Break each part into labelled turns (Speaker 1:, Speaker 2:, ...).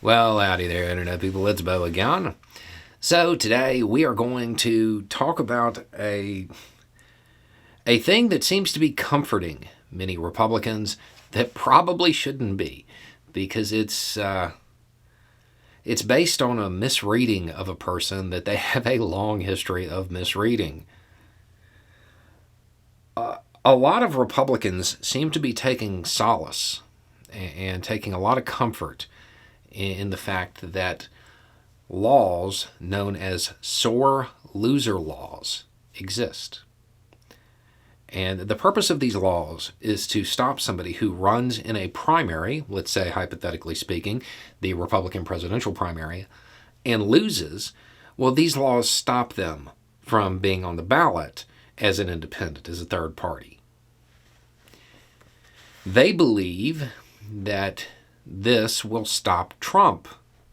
Speaker 1: Well, howdy there, Internet people. It's Bo again. So, today we are going to talk about a thing that seems to be comforting many Republicans that probably shouldn't be, because it's based on a misreading of a person that they have a long history of misreading. A lot of Republicans seem to be taking solace and taking a lot of comfort in the fact that laws known as sore loser laws exist. And the purpose of these laws is to stop somebody who runs in a primary, let's say hypothetically speaking, the Republican presidential primary, and loses. Well, these laws stop them from being on the ballot as an independent, as a third party. They believe that this will stop Trump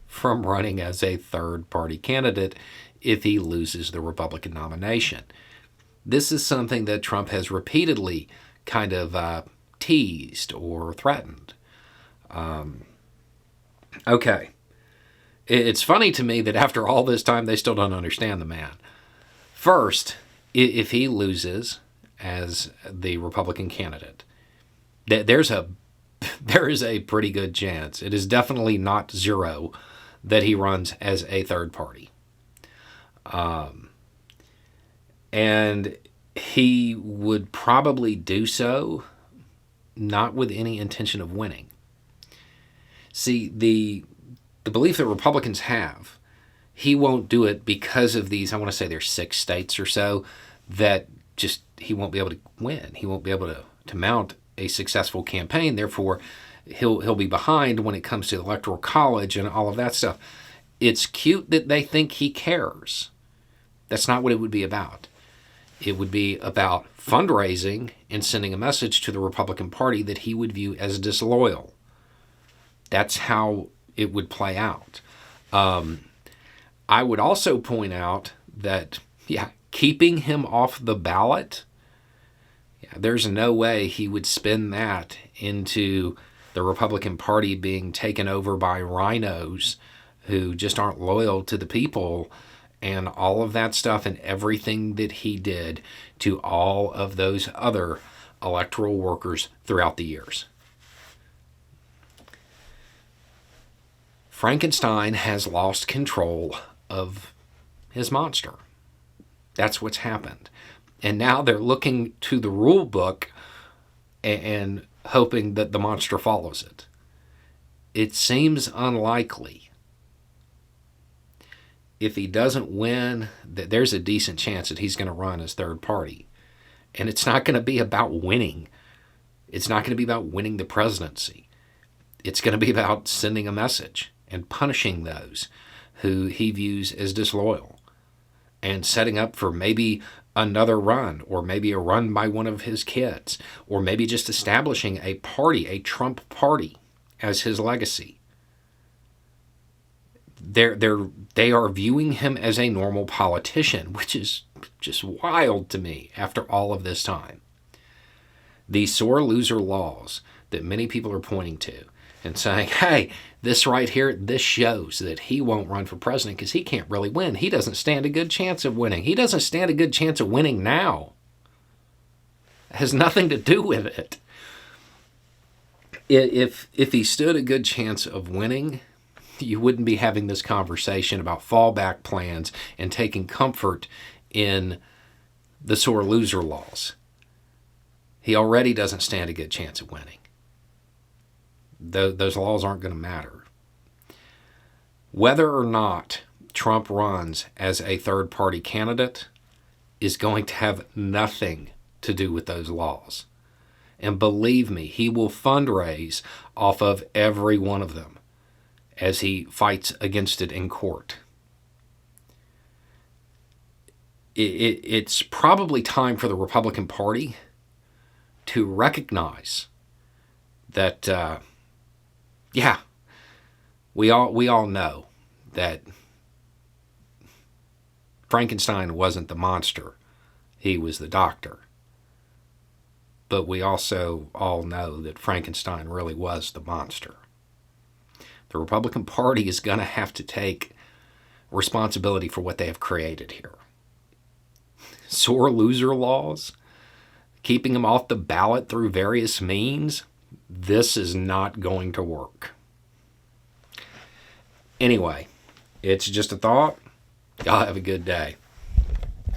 Speaker 1: from running as a third party candidate if he loses the Republican nomination. This is something that Trump has repeatedly kind of teased or threatened. Okay. It's funny to me that after all this time, they still don't understand the man. First, if he loses as the Republican candidate, there is a pretty good chance, it is definitely not zero, that he runs as a third party. And he would probably do so not with any intention of winning. See, the belief that Republicans have, he won't do it because of these, I want to say there's 6 states or so, that just he won't be able to win. He won't be able to mount a successful campaign. Therefore, he'll be behind when it comes to the Electoral College and all of that stuff. It's cute that they think he cares. That's not what it would be about. It would be about fundraising and sending a message to the Republican Party that he would view as disloyal. That's how it would play out. I would also point out that, keeping him off the ballot, there's no way he would spin that into the Republican Party being taken over by rhinos who just aren't loyal to the people and all of that stuff, and everything that he did to all of those other electoral workers throughout the years. Frankenstein has lost control of his monster. That's what's happened. And now they're looking to the rule book and hoping that the monster follows it. It seems unlikely. If he doesn't win, there's a decent chance that he's going to run as third party. And it's not going to be about winning. It's not going to be about winning the presidency. It's going to be about sending a message and punishing those who he views as disloyal, and setting up for maybe another run, or maybe a run by one of his kids, or maybe just establishing a party, a Trump party, as his legacy. They are viewing him as a normal politician, which is just wild to me after all of this time. These sore loser laws that many people are pointing to and saying, hey, this right here, this shows that he won't run for president because he can't really win. He doesn't stand a good chance of winning. He doesn't stand a good chance of winning now. It has nothing to do with it. If he stood a good chance of winning, you wouldn't be having this conversation about fallback plans and taking comfort in the sore loser laws. He already doesn't stand a good chance of winning. Those laws aren't going to matter. Whether or not Trump runs as a third-party candidate is going to have nothing to do with those laws. And believe me, he will fundraise off of every one of them as he fights against it in court. It's probably time for the Republican Party to recognize that, we all know that Frankenstein wasn't the monster. He was the doctor. But we also all know that Frankenstein really was the monster. The Republican Party is going to have to take responsibility for what they have created here. Sore loser laws, keeping them off the ballot through various means, this is not going to work. Anyway, it's just a thought. Y'all have a good day.